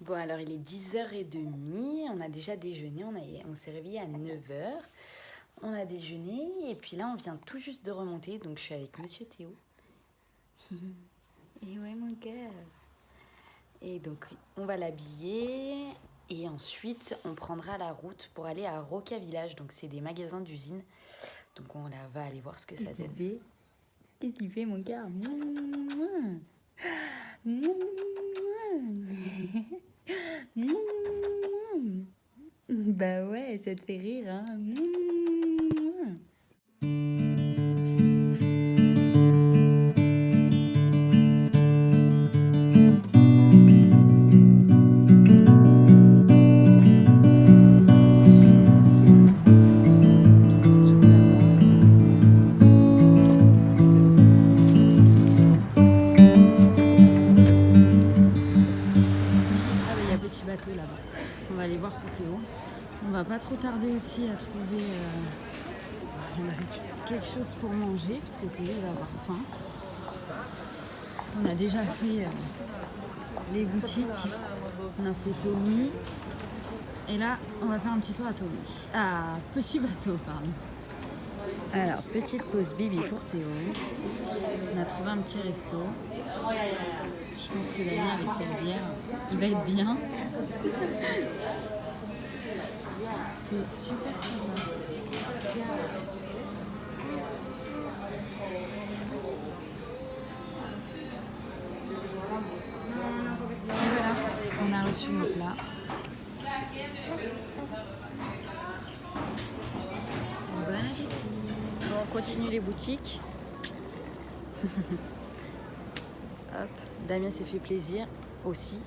Bon, alors il est 10h30, on a déjà déjeuné, on s'est réveillé à 9h. On a déjeuné et puis là on vient tout juste de remonter, donc je suis avec Monsieur Théo. Et ouais mon gars. Et donc on va l'habiller et ensuite on prendra la route pour aller à Roca Village, donc c'est des magasins d'usine. Donc on va aller voir ce que ça donne. Qu'est-ce que tu fais mon gars? Bah ouais, ça te fait rire, hein. Ah bah il y a petit bateau là-bas. On va aller voir pour Théo. On va pas trop tarder aussi à trouver quelque chose pour manger parce que Théo il va avoir faim. On a déjà fait les boutiques. On a fait Tommy. Et là, on va faire un petit tour à Tommy. Ah, petit bateau, pardon. Alors, petite pause bibi pour Théo. On a trouvé un petit resto. Je pense que Damien, avec cette bière, il va être bien. C'est super sympa. Et voilà, on a reçu nos plats. Bon appétit. Bon, on continue les boutiques. Hop, Damien s'est fait plaisir aussi.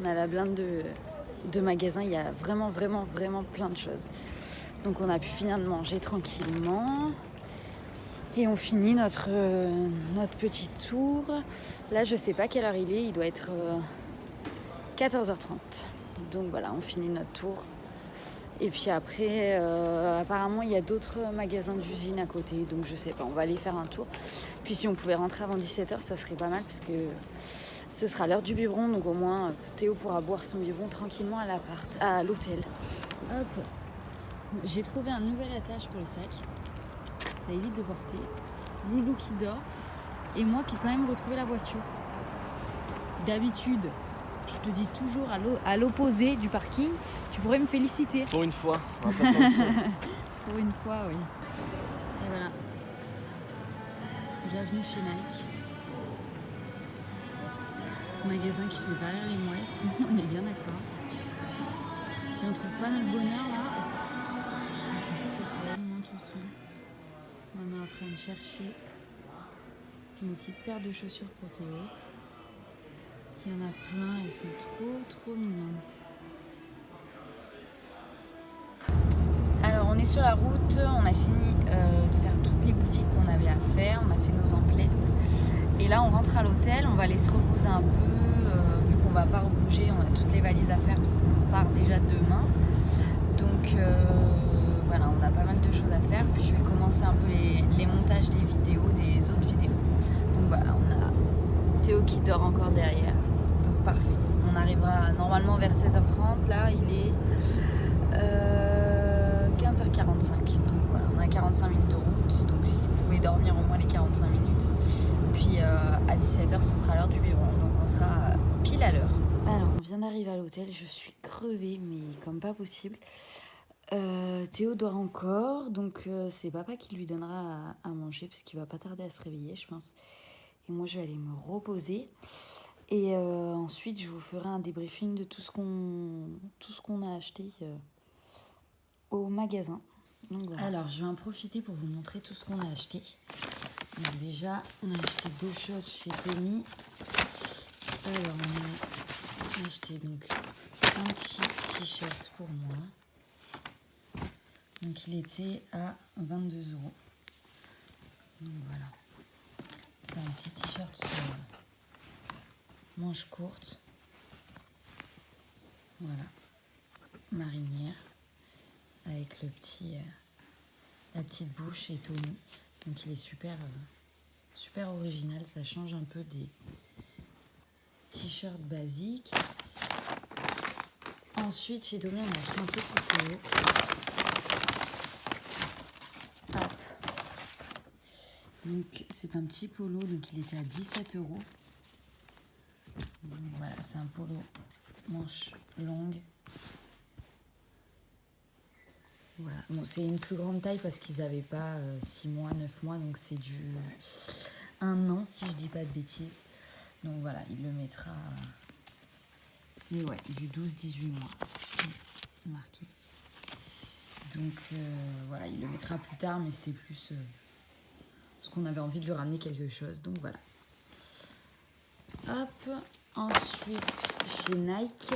On a la blinde de magasins, il y a vraiment plein de choses. Donc on a pu finir de manger tranquillement. Et on finit notre petit tour. Là, je sais pas quelle heure il est, il doit être 14h30. Donc voilà, on finit notre tour. Et puis après, apparemment, il y a d'autres magasins d'usine à côté. Donc je sais pas, on va aller faire un tour. Puis si on pouvait rentrer avant 17h, ça serait pas mal parce que ce sera l'heure du biberon. Donc au moins, Théo pourra boire son biberon tranquillement à l'hôtel. Hop, j'ai trouvé un nouvel attache pour les sacs. Ça évite de porter. Loulou qui dort. Et moi qui ai quand même retrouvé la voiture. D'habitude, je te dis toujours à l'opposé du parking, tu pourrais me féliciter. Pour une fois, on va pas se mentir. Pour une fois, oui. Et voilà. Bienvenue chez Nike. Magasin qui fait barrir les mouettes, on est bien d'accord. Si on trouve pas notre bonheur là, c'est tellement kiki. On est en train de chercher une petite paire de chaussures pour Théo. Il y en a plein, elles sont trop mignonnes. Alors on est sur la route, on a fini de faire toutes les boutiques qu'on avait à faire, on a fait nos emplettes. Et là on rentre à l'hôtel, on va aller se reposer un peu, vu qu'on va pas rebouger, on a toutes les valises à faire parce qu'on part déjà demain. Donc voilà, on a pas mal de choses à faire. Puis je vais commencer un peu les montages des vidéos, des autres vidéos. Donc voilà, on a Théo qui dort encore derrière. Donc parfait. On arrivera normalement vers 16h30. Là, il est 15h45. Donc voilà, on a 45 minutes de route. Donc s'il pouvait dormir au moins les 45 minutes. Puis à 17h, ce sera l'heure du biberon. Donc on sera pile à l'heure. Alors, on vient d'arriver à l'hôtel. Je suis crevée, mais comme pas possible. Théo dort encore. Donc c'est papa qui lui donnera à manger parce qu'il va pas tarder à se réveiller, je pense. Et moi, je vais aller me reposer. Et ensuite, je vous ferai un débriefing de tout ce qu'on a acheté au magasin. Donc, voilà. Alors, je vais en profiter pour vous montrer tout ce qu'on a acheté. Donc, déjà, on a acheté 2 choses chez Tommy. Alors, on a acheté donc un petit t-shirt pour moi. Donc, il était à 22 €. Donc, voilà. C'est un petit t-shirt sur manche courte. Voilà. Marinière. Avec le la petite bouche et Tommy. Donc il est super original. Ça change un peu des t-shirts basiques. Ensuite, chez Domi, on a acheté un truc pour Théo. Hop. Donc, c'est un petit polo, donc il était à 17 €. Donc voilà, c'est un polo manche longue. Voilà, bon, c'est une plus grande taille parce qu'ils n'avaient pas 6 mois, 9 mois, donc c'est du 1 an si je dis pas de bêtises. Donc voilà, il le mettra, c'est du 12-18 mois, marqué ici. Donc voilà, il le mettra plus tard, mais c'était plus parce qu'on avait envie de lui ramener quelque chose, donc voilà. Hop, ensuite chez Nike.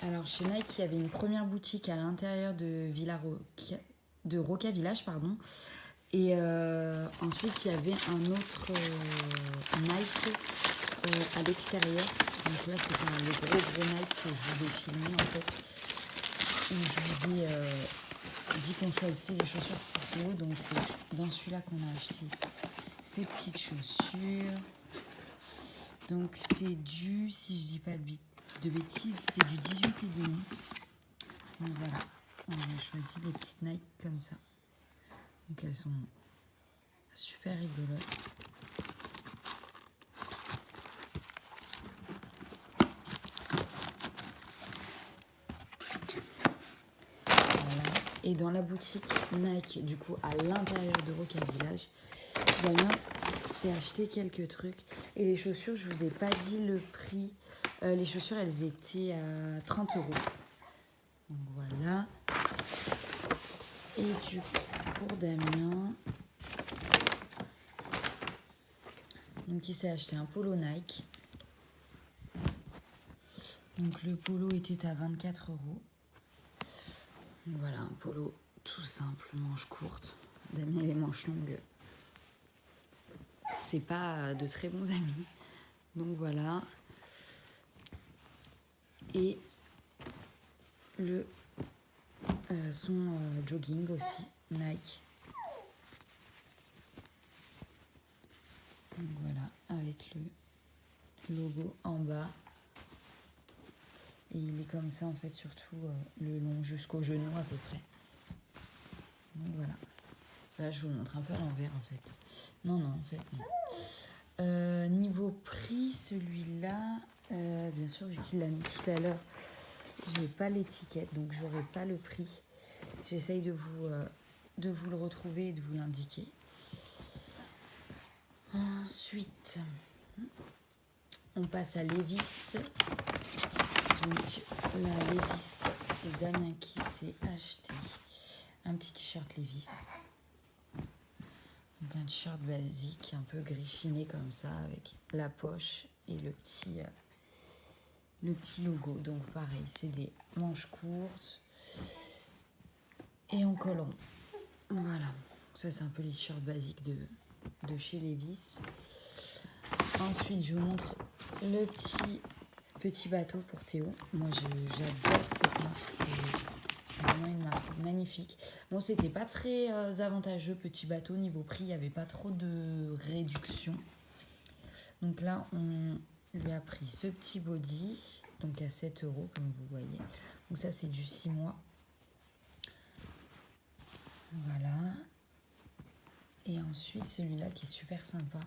Alors chez Nike, il y avait une première boutique à l'intérieur de Roca Village, pardon. Et ensuite, il y avait un autre Nike à l'extérieur. Donc là, c'était le gros Nike que je vous ai filmé en fait. Où je vous ai dit qu'on choisissait les chaussures pour Théo. Donc c'est dans celui-là qu'on a acheté ces petites chaussures. Donc c'est du, si je dis pas de bêtises, c'est du 18,5. Donc voilà, on a choisi les petites Nike comme ça. Donc elles sont super rigolotes. Voilà. Et dans la boutique Nike, du coup à l'intérieur de Roca Village, Damien s'est acheté quelques trucs. Et les chaussures, je vous ai pas dit le prix. Les chaussures, elles étaient à 30 €. Donc voilà. Et du coup, pour Damien, donc il s'est acheté un polo Nike. Donc le polo était à 24 €. Donc voilà, un polo tout simple, manches courtes. Damien, les manches longues, c'est pas de très bons amis. Donc voilà. Et le son jogging aussi, Nike. Donc voilà, avec le logo en bas. Et il est comme ça en fait, surtout le long jusqu'au genou à peu près. Donc voilà. Là, je vous le montre un peu à l'envers en fait. Non, en fait, non. Niveau prix, celui-là, bien sûr, vu qu'il l'a mis tout à l'heure, j'ai pas l'étiquette, donc j'aurai pas le prix. J'essaye de vous le retrouver et de vous l'indiquer. Ensuite, on passe à Levi's. Donc la Levi's, c'est Damien qui s'est acheté un petit t-shirt Levi's. Donc un t-shirt basique, un peu griffiné comme ça, avec la poche et le petit logo. Donc pareil, c'est des manches courtes et en col rond. Voilà, ça c'est un peu les t-shirts basiques de chez Levi's. Ensuite, je vous montre le petit bateau pour Théo. Moi, j'adore cette marque. C'est vraiment une marque magnifique. Bon, c'était pas très avantageux, petit bateau. Niveau prix, il n'y avait pas trop de réduction. Donc là, on lui a pris ce petit body, donc à 7 €, comme vous voyez. Donc ça, c'est du 6 mois. Voilà. Et ensuite, celui-là qui est super sympa,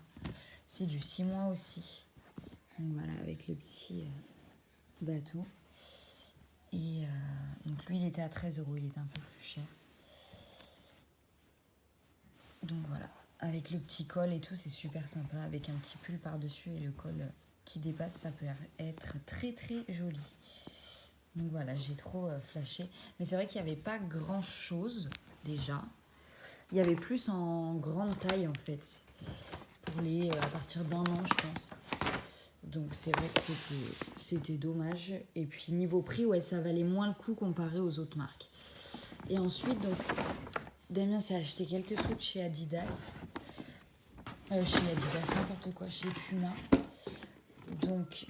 c'est du 6 mois aussi. Donc voilà, avec le petit bateau. Et donc lui, il était à 13 €, il était un peu plus cher. Donc voilà, avec le petit col et tout, c'est super sympa. Avec un petit pull par-dessus et le col qui dépasse, ça peut être très très joli. Donc voilà, j'ai trop flashé. Mais c'est vrai qu'il n'y avait pas grand-chose déjà. Il y avait plus en grande taille en fait. Pour les à partir d'1 an, je pense. Donc c'est vrai que c'était dommage. Et puis niveau prix, ouais, ça valait moins le coup comparé aux autres marques. Et ensuite, donc, Damien s'est acheté quelques trucs chez Adidas. Chez Adidas, n'importe quoi, chez Puma. Donc,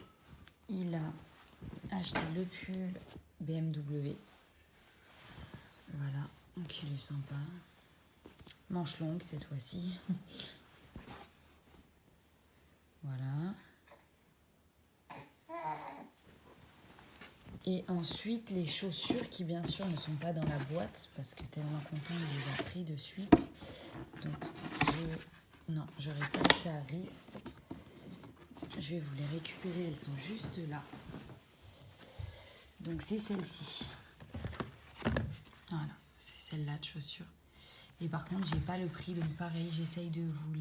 il a acheté le pull BMW. Voilà, donc il est sympa. Manche longue cette fois-ci. Voilà. Et ensuite, les chaussures qui, bien sûr, ne sont pas dans la boîte parce que tellement content, il les a pris de suite. Donc, j'aurais pas le tarif. Je vais vous les récupérer, elles sont juste là. Donc, c'est celle-ci. Voilà, c'est celle-là de chaussures. Et par contre, j'ai pas le prix, donc pareil, j'essaye de vous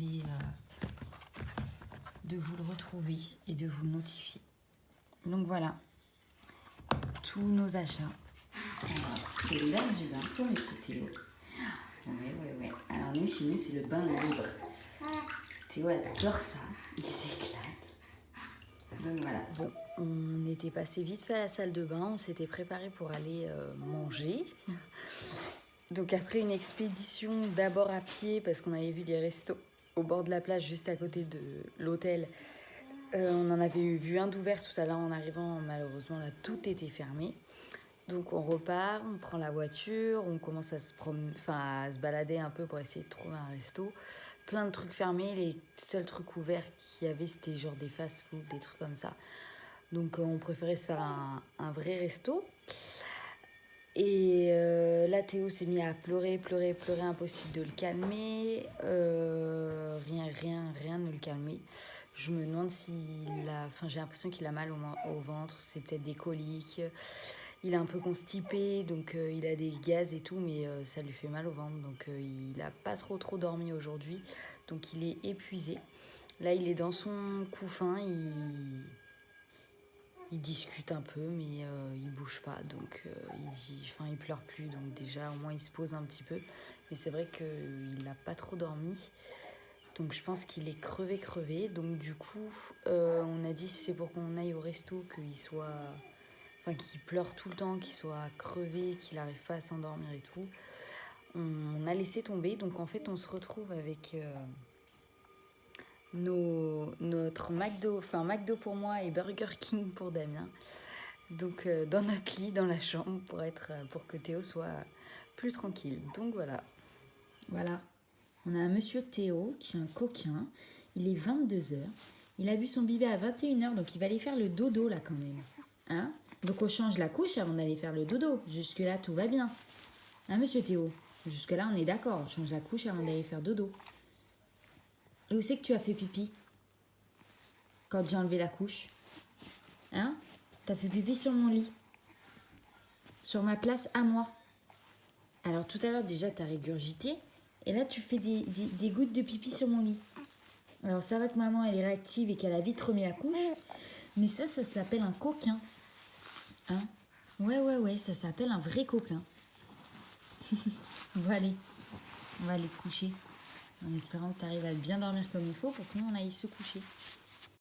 le retrouver et de vous le notifier. Donc voilà, tous nos achats. C'est l'heure du bain pour Monsieur Théo. Ouais. Alors nous, chez nous, c'est le bain libre. Théo adore ça, il s'éclate. Donc voilà. Bon, on était passé vite fait à la salle de bain, on s'était préparé pour aller manger. Donc après une expédition d'abord à pied parce qu'on avait vu des restos au bord de la plage juste à côté de l'hôtel. On en avait vu un d'ouvert tout à l'heure en arrivant, malheureusement là tout était fermé. Donc on repart, on prend la voiture, on commence à se promener, à se balader un peu pour essayer de trouver un resto. Plein de trucs fermés, les seuls trucs ouverts qu'il y avait c'était genre des fast-food, des trucs comme ça. Donc on préférait se faire un vrai resto. Et là, Théo s'est mis à pleurer, impossible de le calmer. Rien ne le calmait. Je me demande s'il a... j'ai l'impression qu'il a mal au ventre, c'est peut-être des coliques. Il est un peu constipé, donc il a des gaz et tout, mais ça lui fait mal au ventre. Donc il n'a pas trop dormi aujourd'hui, donc il est épuisé. Là, il est dans son couffin, il discute un peu, mais il bouge pas, donc il pleure plus, donc déjà au moins il se pose un petit peu. Mais c'est vrai qu'il n'a pas trop dormi, donc je pense qu'il est crevé. Donc du coup, on a dit si c'est pour qu'on aille au resto, qu'il pleure tout le temps, qu'il soit crevé, qu'il n'arrive pas à s'endormir et tout. On a laissé tomber, donc en fait on se retrouve avec... notre McDo pour moi et Burger King pour Damien. Donc dans notre lit, dans la chambre, pour que Théo soit plus tranquille. Donc voilà. On a un monsieur Théo qui est un coquin. Il est 22h. Il a bu son biberon à 21h, donc il va aller faire le dodo là quand même. Hein? Donc on change la couche avant d'aller faire le dodo. Jusque là tout va bien. Hein monsieur Théo? Jusque là on est d'accord. On change la couche avant d'aller faire dodo. Et où c'est que tu as fait pipi quand j'ai enlevé la couche? Hein? T'as fait pipi sur mon lit. Sur ma place à moi. Alors tout à l'heure déjà t'as régurgité. Et là tu fais des gouttes de pipi sur mon lit. Alors ça va que maman elle est réactive et qu'elle a vite remis la couche. Mais ça s'appelle un coquin. Hein? Ouais, ça s'appelle un vrai coquin. Bon allez, on va aller coucher. En espérant que tu arrives à bien dormir comme il faut pour que nous on aille se coucher.